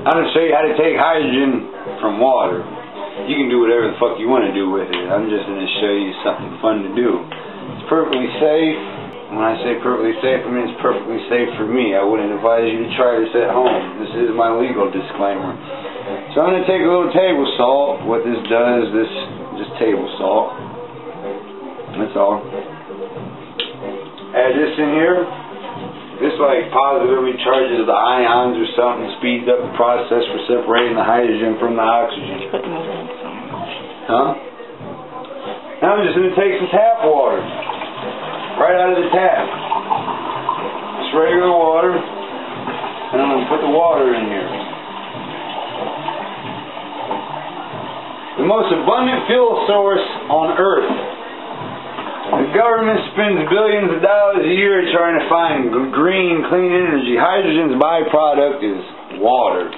I'm going to show you how to take hydrogen from water. You can do whatever the fuck you want to do with it. I'm just going to show you something fun to do. It's perfectly safe. When I say perfectly safe, I mean it's perfectly safe for me. I wouldn't advise you to try this at home. This is my legal disclaimer. So I'm going to take a little table salt. What this does, just table salt. That's all. Add this in here. This like positively charges the ions or something, speeds up the process for separating the hydrogen from the oxygen. Huh? Now I'm just going to take some tap water. Right out of the tap. Just regular water. And I'm going to put the water in here. The most abundant fuel source on Earth. The government spends billions of dollars a year trying to find green, clean energy. Hydrogen's byproduct is water.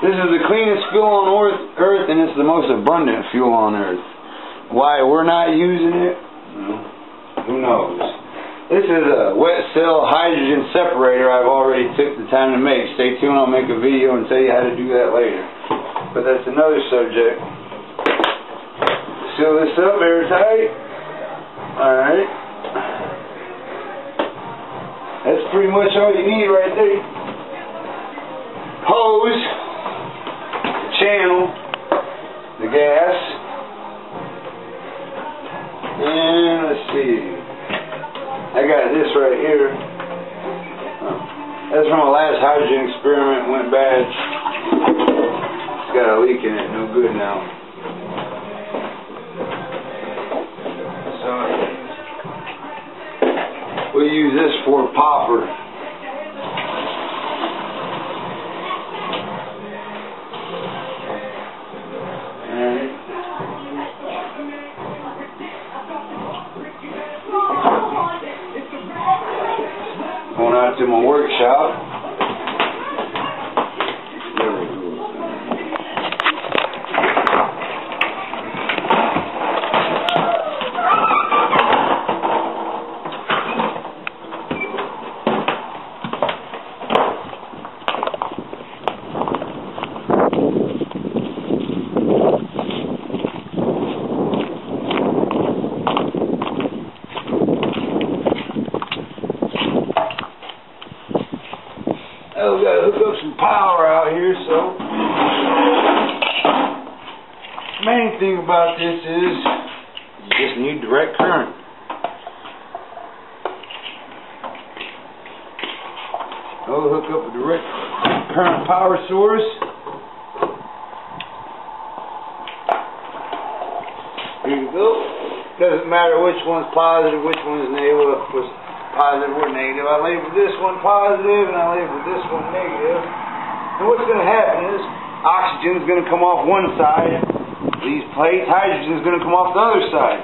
This is the cleanest fuel on Earth, and it's the most abundant fuel on Earth. Why we're not using it? Who knows? This is a wet cell hydrogen separator I've already took the time to make. Stay tuned, I'll make a video and tell you how to do that later. But that's another subject. Seal this up airtight. Alright. That's pretty much all you need right there. Hose, the channel, the gas, and let's see. I got this right here. That's from my last hydrogen experiment, went bad. It's got a leak in it, no good now. We'll use this for a popper. Alright. Going out to my workshop. Oh, we gotta hook up some power out here, so main thing about this is you just need direct current. I'll hook up a direct current power source. Here you go. Doesn't matter which one's positive, which one's negative. Positive or negative. I labeled this one positive and I labeled this one negative. And what's going to happen is oxygen is going to come off one side. These plates, hydrogen is going to come off the other side.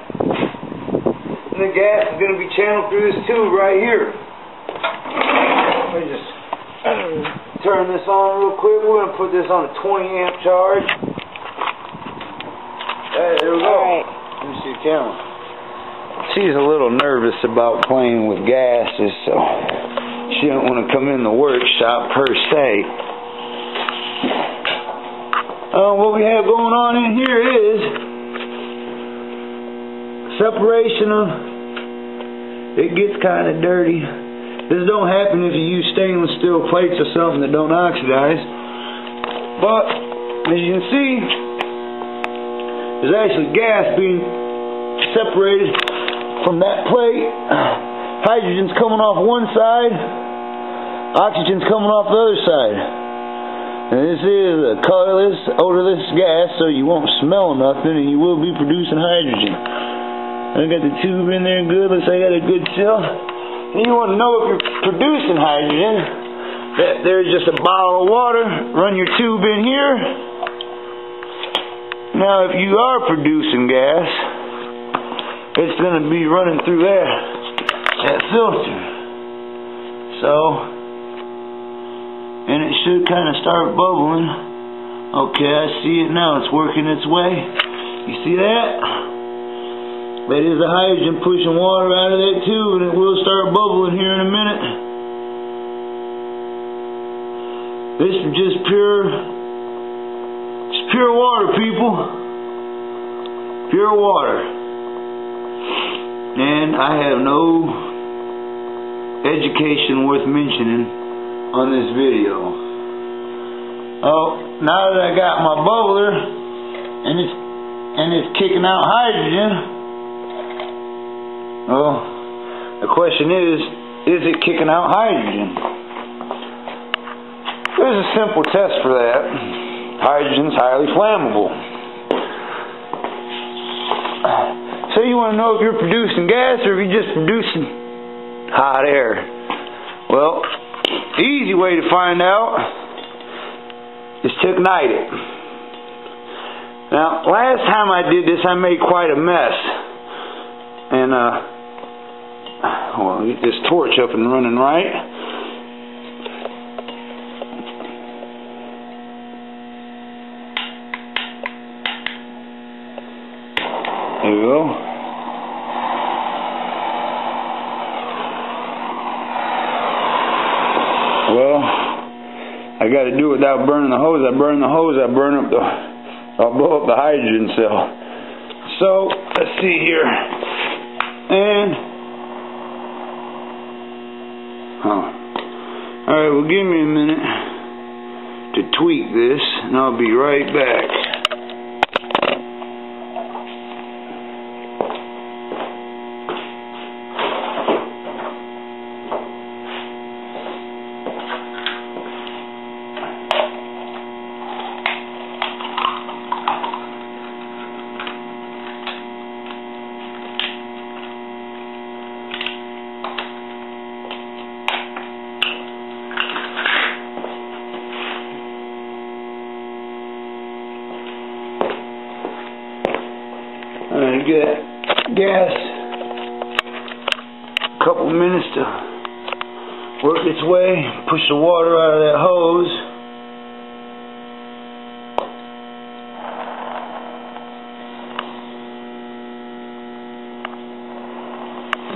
And the gas is going to be channeled through this tube right here. Let me just turn this on real quick. We're going to put this on a 20 amp charge. There we go. Right. Let me see the camera. She's a little nervous about playing with gases, so she don't want to come in the workshop per se. What we have going on in here is separation of, it gets kind of dirty. This don't happen if you use stainless steel plates or something that don't oxidize. But as you can see, there's actually gas being separated from that plate. Hydrogen's coming off one side, oxygen's coming off the other side. And this is a colorless, odorless gas, so you won't smell nothing and you will be producing hydrogen. I got the tube in there good, looks like I got a good seal. And you want to know if you're producing hydrogen, that there's just a bottle of water, run your tube in here. Now if you are producing gas, it's going to be running through that filter. So, and it should kind of start bubbling. Okay, I see it now. It's working its way. You see that? That is the hydrogen pushing water out of that tube, and it will start bubbling here in a minute. This is just pure pure water, people. Pure water. And I have no education worth mentioning on this video. Oh, now that I got my bubbler and it's kicking out hydrogen, well, the question is it kicking out hydrogen? There's a simple test for that. Hydrogen's highly flammable. So you want to know if you're producing gas or if you're just producing hot air. Well, the easy way to find out is to ignite it. Now, last time I did this, I made quite a mess. And, well, get this torch up and running right. There we go. Well, I got to do it without burning the hose. I burn the hose, I'll blow up the hydrogen cell. So, let's see here. And, alright, well, give me a minute to tweak this, and I'll be right back. Alright, get gas a couple minutes to work its way, push the water out of that hose.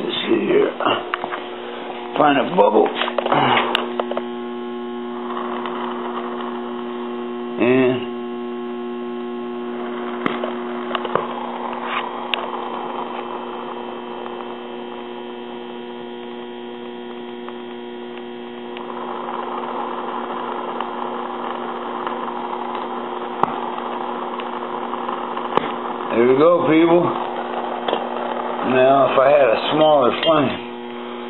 Let's see here. Find a bubble. And there we go, people. Now, if I had a smaller flame,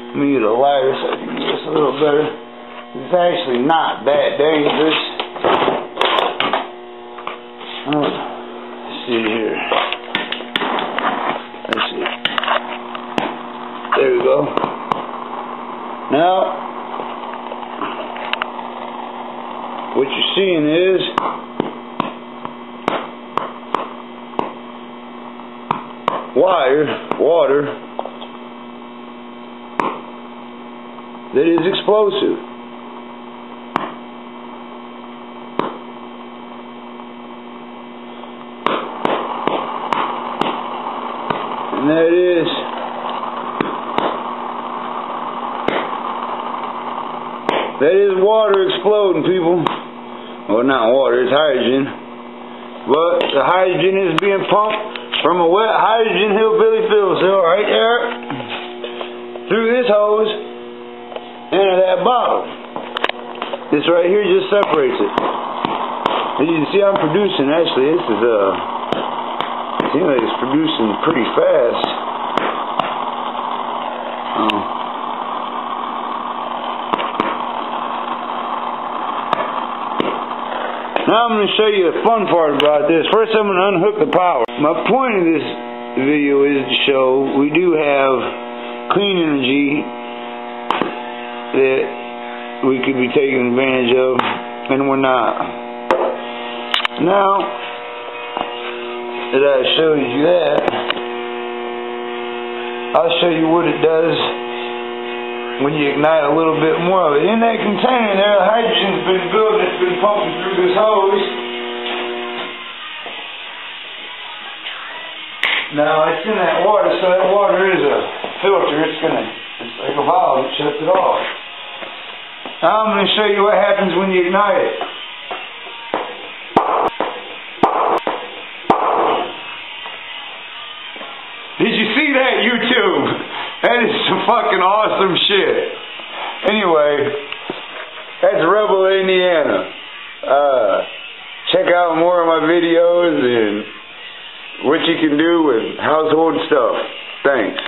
let me get a lighter so I can do this a little better. It's actually not that dangerous. Let's see here. Let's see. There we go. Now, what you're seeing is water that is explosive. And that is water exploding, people. Well, not water, it's hydrogen. But the hydrogen is being pumped from a wet hydrogen hillbilly fuel cell right there through this hose into that bottle. This right here just separates it. As you can see, I'm producing, actually, this is it seems like it's producing pretty fast. Now I'm going to show you the fun part about this. First I'm going to unhook the power. My point of this video is to show we do have clean energy that we could be taking advantage of, and we're not. Now that I showed you that, I'll show you what it does when you ignite a little bit more of it. In that container there, the hydrogen's been built, it's been pumping through this hose. Now it's in that water, so that water is a filter. It's like a valve that shuts it off. Now I'm going to show you what happens when you ignite it. that YouTube. That is some fucking awesome shit. Anyway, that's Rebel, Indiana. Check out more of my videos and what you can do with household stuff. Thanks.